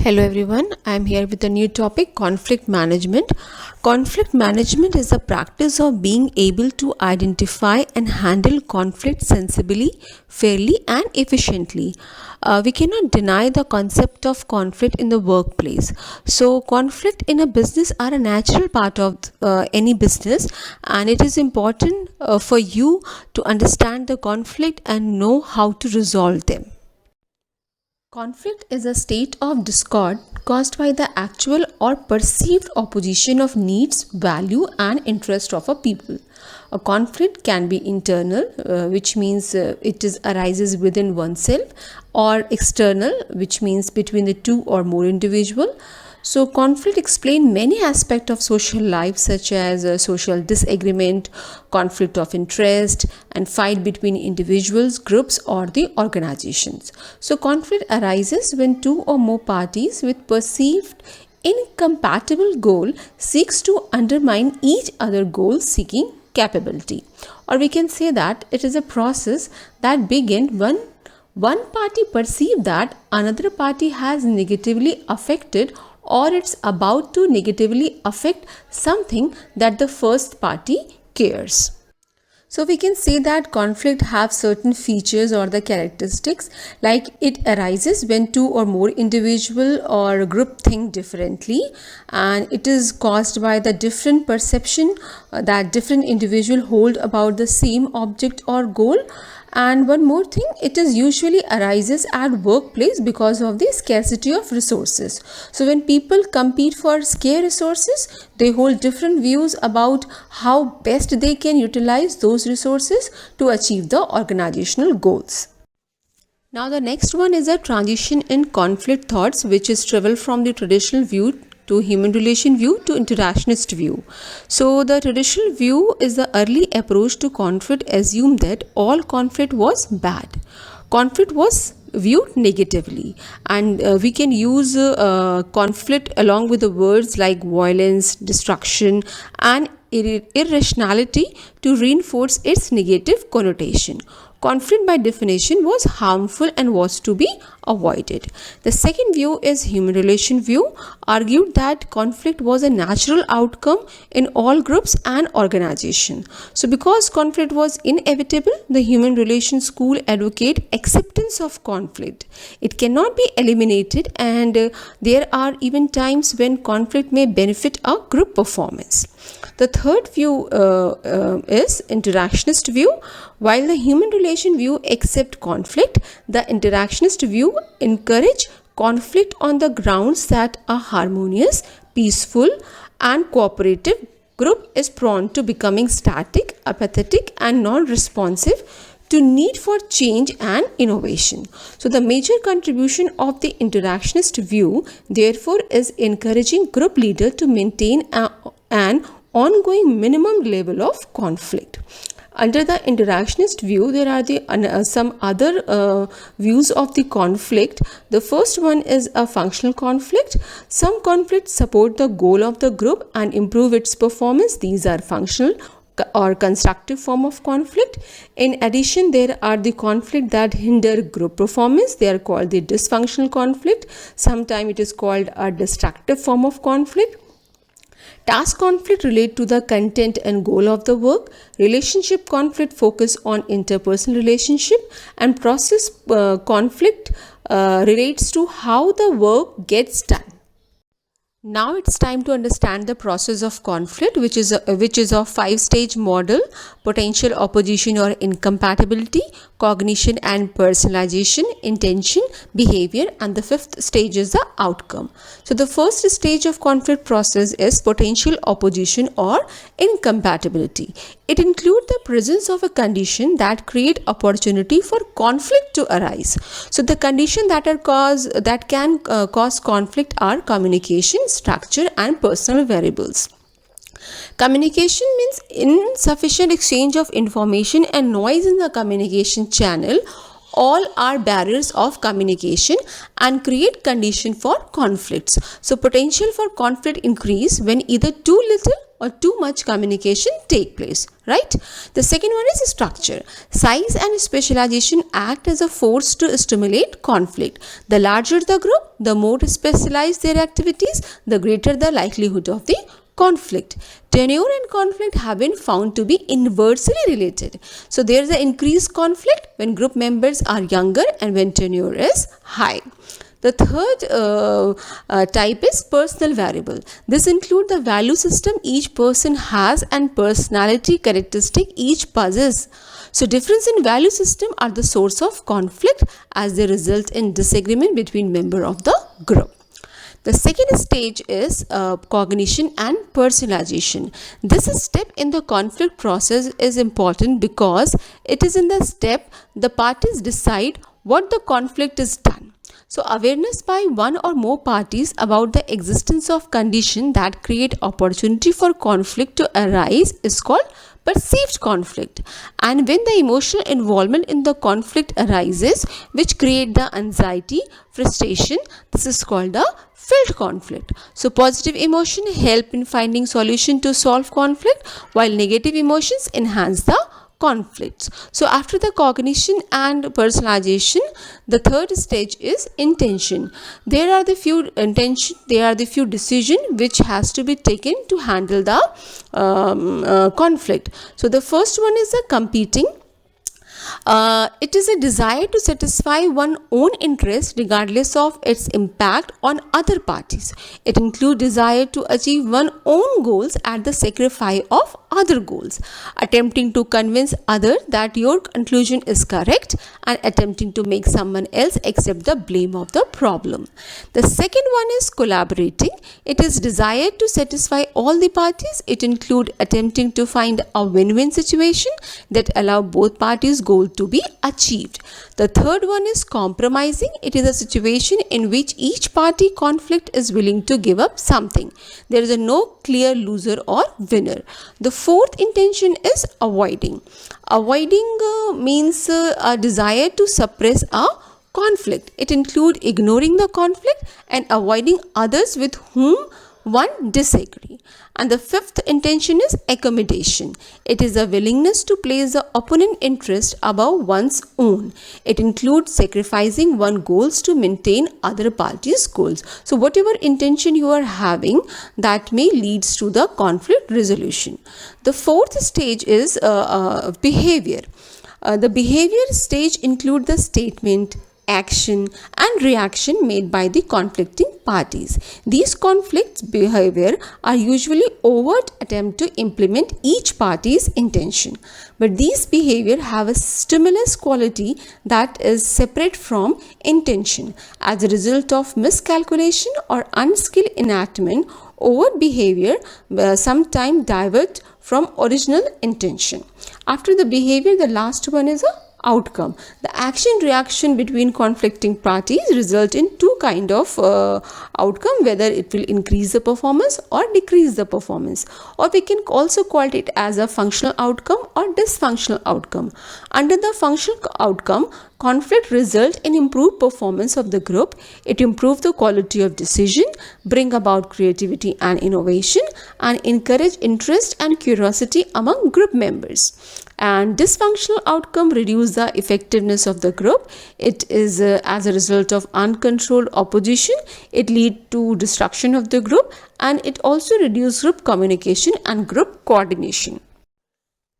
Hello everyone, I am here with a new topic, conflict management. Conflict management is the practice of being able to identify and handle conflict sensibly, fairly and efficiently. We cannot deny the concept of conflict in the workplace. So conflict in a business are a natural part of any business, and it is important for you to understand the conflict and know how to resolve them. Conflict is a state of discord caused by the actual or perceived opposition of needs, value, and interest of a people. A conflict can be internal, which means arises within oneself, or external, which means between the two or more individual. So conflict explain many aspects of social life, such as social disagreement, conflict of interest, and fight between individuals, groups, or the organizations. So conflict arises when two or more parties with perceived incompatible goal seeks to undermine each other goal seeking capability. Or we can say that it is a process that begins when one party perceives that another party has negatively affected or it's about to negatively affect something that the first party cares. So we can say that conflict have certain features or the characteristics, like it arises when two or more individual or group think differently, and it is caused by the different perception that different individual hold about the same object or goal. And one more thing, it is usually arises at workplace because of the scarcity of resources. So when people compete for scarce resources, they hold different views about how best they can utilize those resources to achieve the organizational goals. Now the next one is a transition in conflict thoughts, which is travel from the traditional view to human relation view to interactionist view. So the traditional view is the early approach to conflict assumed that all conflict was bad. Conflict was viewed negatively, and we can use conflict along with the words like violence, destruction and irrationality to reinforce its negative connotation. Conflict by definition was harmful and was to be avoided. The second view is human relation view, argued that conflict was a natural outcome in all groups and organizations. So because conflict was inevitable, the human relation school advocate acceptance of conflict. It cannot be eliminated, and there are even times when conflict may benefit a group performance. The third view is interactionist view. While the human relation view accept conflict, the interactionist view encourage conflict on the grounds that a harmonious, peaceful and cooperative group is prone to becoming static, apathetic and non-responsive to need for change and innovation. So the major contribution of the interactionist view therefore is encouraging group leader to maintain an ongoing minimum level of conflict. Under the interactionist view, there are some other views of the conflict. The first one is a functional conflict. Some conflicts support the goal of the group and improve its performance. These are functional or constructive form of conflict. In addition, there are the conflict that hinder group performance. They are called the dysfunctional conflict. Sometimes it is called a destructive form of conflict. Task conflict relate to the content and goal of the work. Relationship conflict focus on interpersonal relationship, and process conflict relates to how the work gets done. Now it's time to understand the process of conflict, which is a 5-stage model: potential opposition or incompatibility, cognition and personalization, intention, behavior, and the 5th stage is the outcome. So the first stage of conflict process is potential opposition or incompatibility. It includes the presence of a condition that create opportunity for conflict to arise. So the condition that can cause conflict are communication, structure and personal variables. Communication means insufficient exchange of information and noise in the communication channel. All are barriers of communication and create condition for conflicts. So potential for conflict increase when either too little or too much communication take place, right? The second one is structure. Size and specialization act as a force to stimulate conflict. The larger the group, the more specialized their activities, the greater the likelihood of the conflict. Tenure and conflict have been found to be inversely related. So there is an increased conflict when group members are younger and when tenure is high. The third type is personal variable. This includes the value system each person has and personality characteristic each possesses. So difference in value system are the source of conflict as they result in disagreement between members of the group. The second stage is cognition and personalization. This step in the conflict process is important because it is in the step the parties decide what the conflict is done. So awareness by one or more parties about the existence of conditions that create opportunity for conflict to arise is called perceived conflict. And when the emotional involvement in the conflict arises, which create the anxiety, frustration, this is called the felt conflict. So positive emotion help in finding solution to solve conflict, while negative emotions enhance the conflicts. So after the cognition and personalization, the third stage is intention. There are the few decisions which has to be taken to handle the conflict. So the first one is the competing. It is a desire to satisfy one's own interest regardless of its impact on other parties. It includes desire to achieve one's own goals at the sacrifice of other goals, attempting to convince others that your conclusion is correct and attempting to make someone else accept the blame of the problem. The second one is collaborating. It is desire to satisfy all the parties. It includes attempting to find a win-win situation that allow both parties' goal to be achieved. The third one is compromising. It is a situation in which each party conflict is willing to give up something. There is no clear loser or winner. The fourth intention is avoiding. Avoiding means a desire to suppress a conflict. It includes ignoring the conflict and avoiding others with whom one disagree. And the fifth intention is accommodation. It is a willingness to place the opponent interest above one's own. It includes sacrificing one's goals to maintain other parties' goals. So whatever intention you are having, that may leads to the conflict resolution. The fourth stage is behavior. The behavior stage includes the statement, action and reaction made by the conflicting parties. These conflicts behavior are usually overt attempt to implement each party's intention, but these behavior have a stimulus quality that is separate from intention. As a result of miscalculation or unskilled enactment, overt behavior sometimes divert from original intention. After the behavior, the last one is a outcome. The action reaction between conflicting parties result in two kind of outcome, whether it will increase the performance or decrease the performance, or we can also call it as a functional outcome or dysfunctional outcome. Under the functional outcome, conflict result in improved performance of the group. It improves the quality of decision, bring about creativity and innovation, and encourage interest and curiosity among group members. And dysfunctional outcome reduce the effectiveness of the group. It is as a result of uncontrolled opposition. It lead to destruction of the group, and it also reduce group communication and group coordination.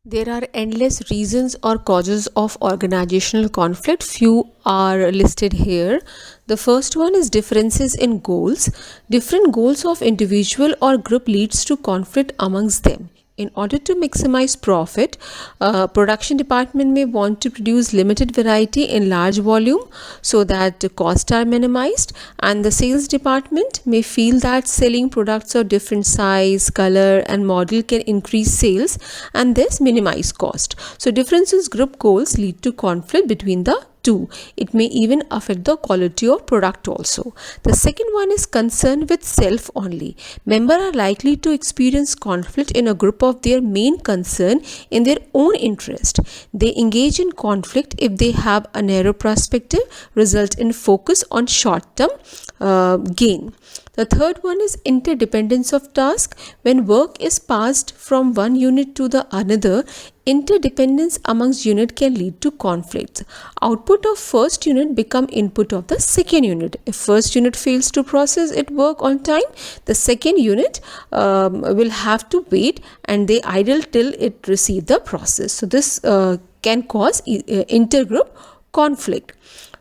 There are endless reasons or causes of organizational conflict. Few are listed here. The first one is differences in goals. Different goals of individual or group leads to conflict amongst them. In order to maximize profit, production department may want to produce limited variety in large volume so that costs are minimized, and the sales department may feel that selling products of different size, color and model can increase sales and thus minimize cost. So differences group goals lead to conflict between the two. It may even affect the quality of product also. The second one is concern with self only. Members are likely to experience conflict in a group of their main concern in their own interest. They engage in conflict if they have a narrow perspective, result in focus on short-term gain. The third one is interdependence of task. When work is passed from one unit to the another, interdependence amongst unit can lead to conflicts. Output of first unit become input of the second unit. If first unit fails to process its work on time, the second unit will have to wait and they idle till it receive the process. So this can cause intergroup conflict.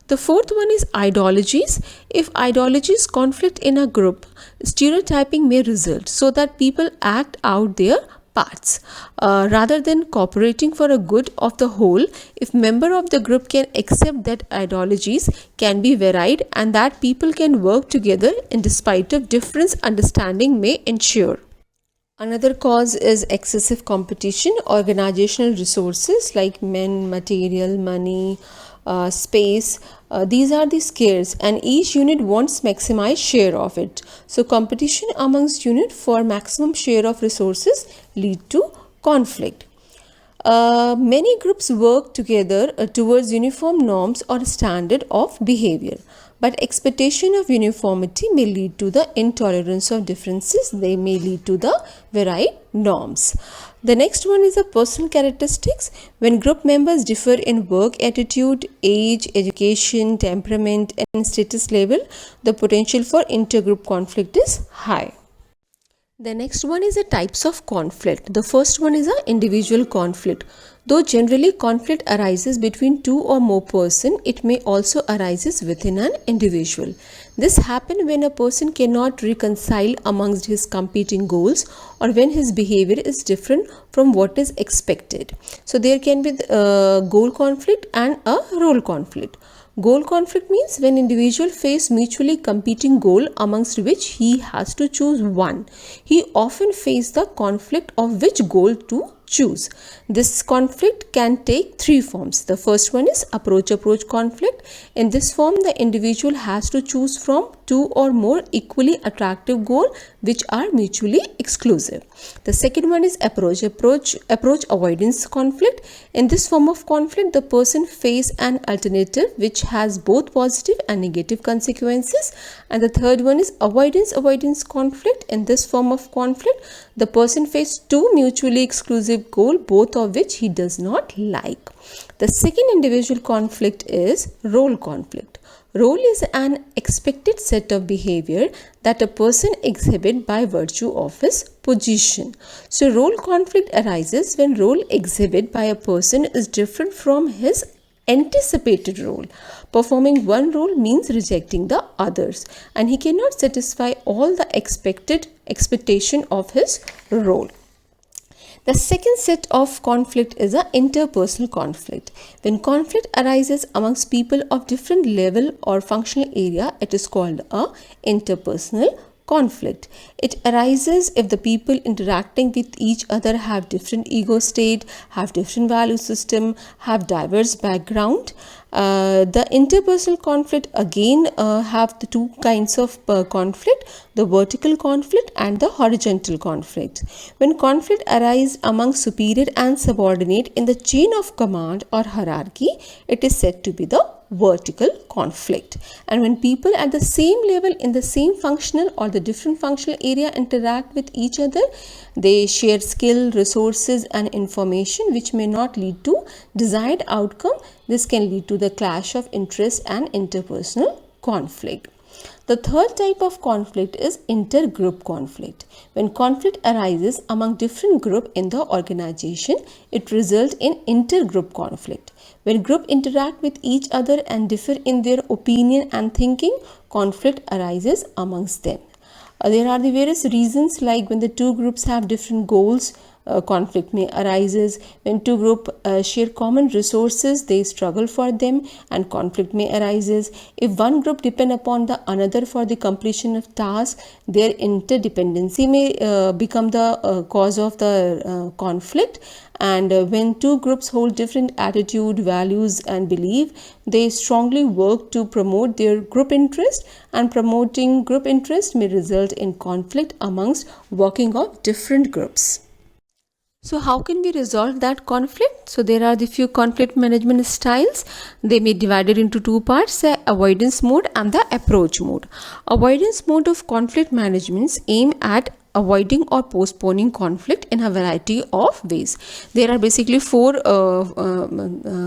The fourth one is ideologies. If ideologies conflict in a group, stereotyping may result so that people act out their parts rather than cooperating for a good of the whole. If member of the group can accept that ideologies can be varied and that people can work together in despite of difference, understanding may ensure. Another cause is excessive competition. Organizational resources like men, material, money, space, these are the scarce and each unit wants maximize share of it. So competition amongst unit for maximum share of resources lead to conflict. Many groups work together towards uniform norms or standard of behavior, but expectation of uniformity may lead to the intolerance of differences. They may lead to the varied norms. The next one is the personal characteristics. When group members differ in work attitude, age, education, temperament, and status level, the potential for intergroup conflict is high. The next one is the types of conflict. The first one is an individual conflict. Though generally conflict arises between two or more persons, it may also arises within an individual. This happens when a person cannot reconcile amongst his competing goals or when his behavior is different from what is expected. So there can be goal conflict and a role conflict. Goal conflict means when individual face mutually competing goal amongst which he has to choose one. He often face the conflict of which goal to choose. This conflict can take three forms. The first one is approach conflict. In this form, the individual has to choose from two or more equally attractive goals which are mutually exclusive. The second one is approach avoidance conflict. In this form of conflict, the person face an alternative which has both positive and negative consequences. And the third one is avoidance conflict. In this form of conflict, the person face two mutually exclusive goals, both of which he does not like. The second individual conflict is role conflict. Role is an expected set of behavior that a person exhibits by virtue of his position. So role conflict arises when role exhibited by a person is different from his anticipated role. Performing one role means rejecting the others, and he cannot satisfy all the expectation of his role. The second set of conflict is an interpersonal conflict. When conflict arises amongst people of different level or functional area, it is called a interpersonal conflict. It arises if the people interacting with each other have different ego state, have different value system, have diverse background. The interpersonal conflict again have the two kinds of conflict, the vertical conflict and the horizontal conflict. When conflict arises among superior and subordinate in the chain of command or hierarchy, it is said to be the vertical conflict. And when people at the same level in the same functional or the different functional area interact with each other, they share skill, resources and information which may not lead to desired outcome. This can lead to the clash of interest and interpersonal conflict. The third type of conflict is intergroup conflict. When conflict arises among different groups in the organization, it results in intergroup conflict. When groups interact with each other and differ in their opinion and thinking, conflict arises amongst them. There are the various reasons, like when the two groups have different goals, conflict may arises. When two groups share common resources, they struggle for them and conflict may arises. If one group depend upon the another for the completion of tasks, their interdependency may become the cause of the conflict. And when two groups hold different attitude, values and belief, they strongly work to promote their group interest, and promoting group interest may result in conflict amongst working of different groups. So how can we resolve that conflict? So there are the few conflict management styles. They may be divided into two parts, the avoidance mode and the approach mode. Avoidance mode of conflict management aim at avoiding or postponing conflict in a variety of ways. There are basically four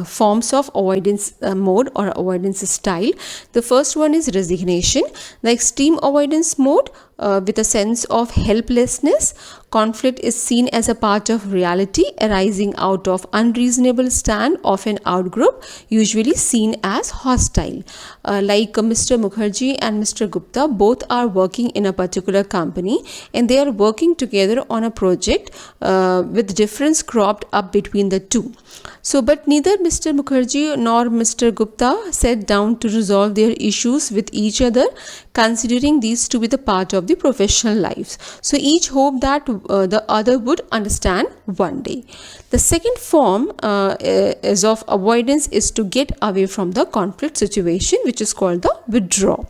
forms of avoidance mode or avoidance style. The first one is resignation, the extreme avoidance mode. With a sense of helplessness, conflict is seen as a part of reality arising out of unreasonable stand of an outgroup, usually seen as hostile. Like Mr. Mukherjee and Mr. Gupta both are working in a particular company and they are working together on a project with difference cropped up between the two. So, but neither Mr. Mukherjee nor Mr. Gupta sat down to resolve their issues with each other, considering these to be the part of the professional lives. So, each hoped that the other would understand one day. The second form is of avoidance is to get away from the conflict situation, which is called the withdraw.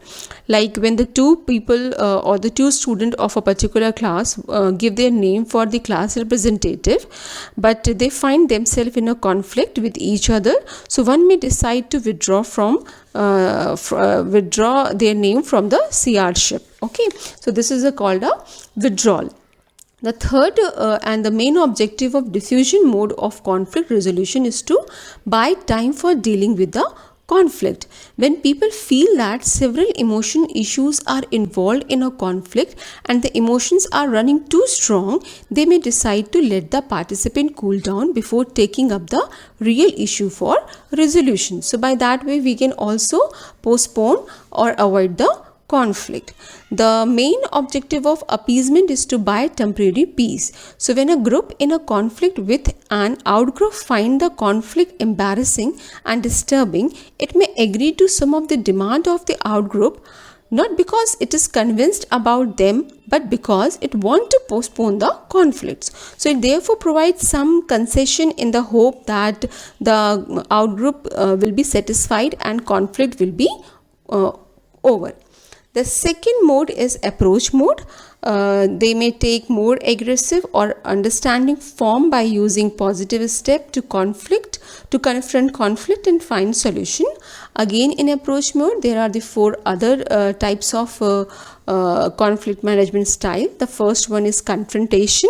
Like when the two people or the two students of a particular class give their name for the class representative, but they find themselves in a conflict with each other. So one may decide to withdraw withdraw their name from the CR-ship. Okay, so this is called a withdrawal. The third and the main objective of diffusion mode of conflict resolution is to buy time for dealing with the conflict. When people feel that several emotion issues are involved in a conflict and the emotions are running too strong, they may decide to let the participant cool down before taking up the real issue for resolution. So by that way we can also postpone or avoid the conflict. The main objective of appeasement is to buy temporary peace. So when a group in a conflict with an outgroup find the conflict embarrassing and disturbing, it may agree to some of the demand of the outgroup, not because it is convinced about them, but because it wants to postpone the conflicts. So it therefore provides some concession in the hope that the outgroup will be satisfied and conflict will be over. The second mode is approach mode. They may take more aggressive or understanding form by using positive step to confront conflict and find solution. Again, in approach mode, there are the four other types of conflict management style. The first one is confrontation.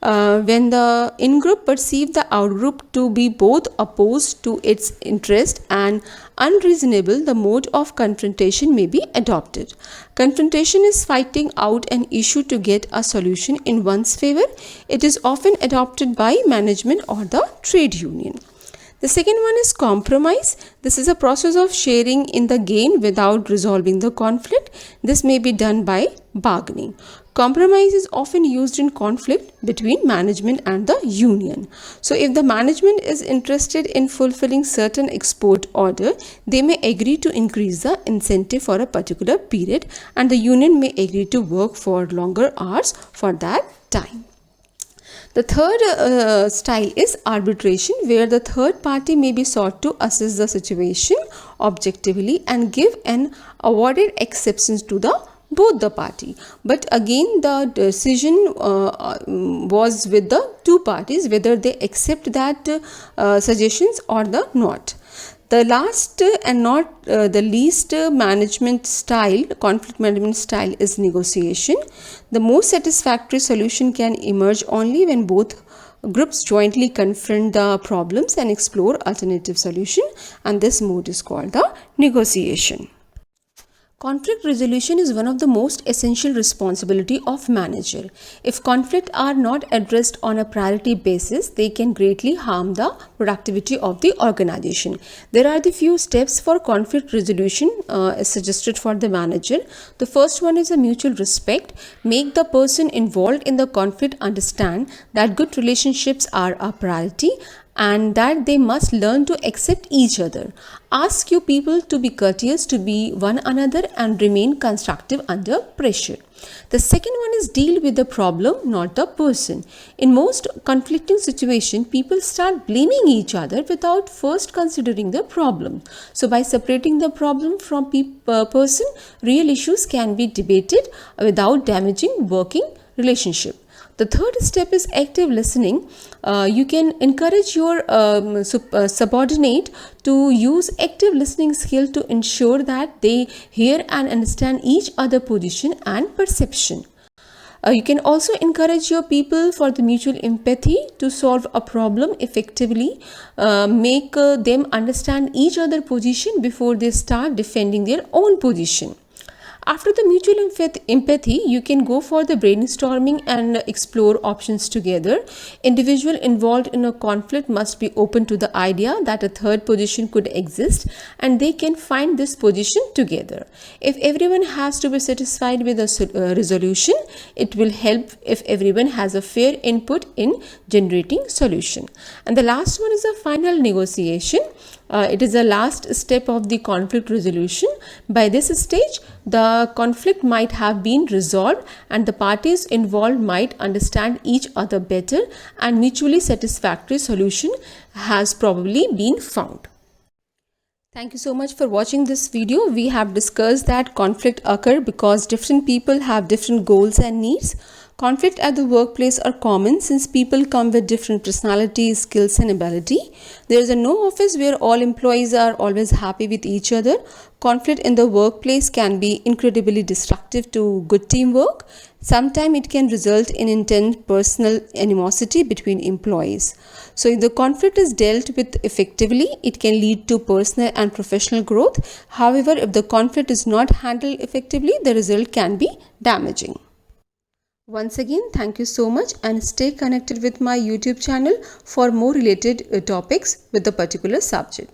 When the in-group perceive the out-group to be both opposed to its interest and unreasonable, the mode of confrontation may be adopted. Confrontation is fighting out an issue to get a solution in one's favor. It is often adopted by management or the trade union. The second one is compromise. This is a process of sharing in the gain without resolving the conflict. This may be done by bargaining. Compromise is often used in conflict between management and the union. So if the management is interested in fulfilling certain export order, they may agree to increase the incentive for a particular period and the union may agree to work for longer hours for that time. The third style is arbitration, where the third party may be sought to assess the situation objectively and give an awarded exceptions to both the party. But again, the decision was with the two parties whether they accept that suggestions or not. The last and not the least management style, conflict management style, is negotiation. The most satisfactory solution can emerge only when both groups jointly confront the problems and explore alternative solution, and this mode is called the negotiation. Conflict resolution is one of the most essential responsibility of manager. If conflicts are not addressed on a priority basis, they can greatly harm the productivity of the organization. There are the few steps for conflict resolution suggested for the manager. The first one is a mutual respect. Make the person involved in the conflict understand that good relationships are a priority and that they must learn to accept each other. Ask your people to be courteous to be one another and remain constructive under pressure. The second one is deal with the problem, not the person. In most conflicting situations, people start blaming each other without first considering the problem. So by separating the problem from person, real issues can be debated without damaging working relationship. The third step is active listening. You can encourage your subordinate to use active listening skill to ensure that they hear and understand each other position and perception. You can also encourage your people for the mutual empathy to solve a problem effectively. Make them understand each other position before they start defending their own position. After the mutual empathy, you can go for the brainstorming and explore options together. Individual involved in a conflict must be open to the idea that a third position could exist and they can find this position together. If everyone has to be satisfied with a resolution, it will help if everyone has a fair input in generating solution. And the last one is a final negotiation. It is the last step of the conflict resolution. By this stage, the conflict might have been resolved and the parties involved might understand each other better and mutually satisfactory solution has probably been found. Thank you so much for watching this video. We have discussed that conflict occur because different people have different goals and needs. Conflict at the workplace are common since people come with different personalities, skills and ability. There is no office where all employees are always happy with each other. Conflict in the workplace can be incredibly destructive to good teamwork. Sometimes it can result in intense personal animosity between employees. So if the conflict is dealt with effectively, it can lead to personal and professional growth. However, if the conflict is not handled effectively, the result can be damaging. Once again, thank you so much and stay connected with my YouTube channel for more related topics with the particular subject.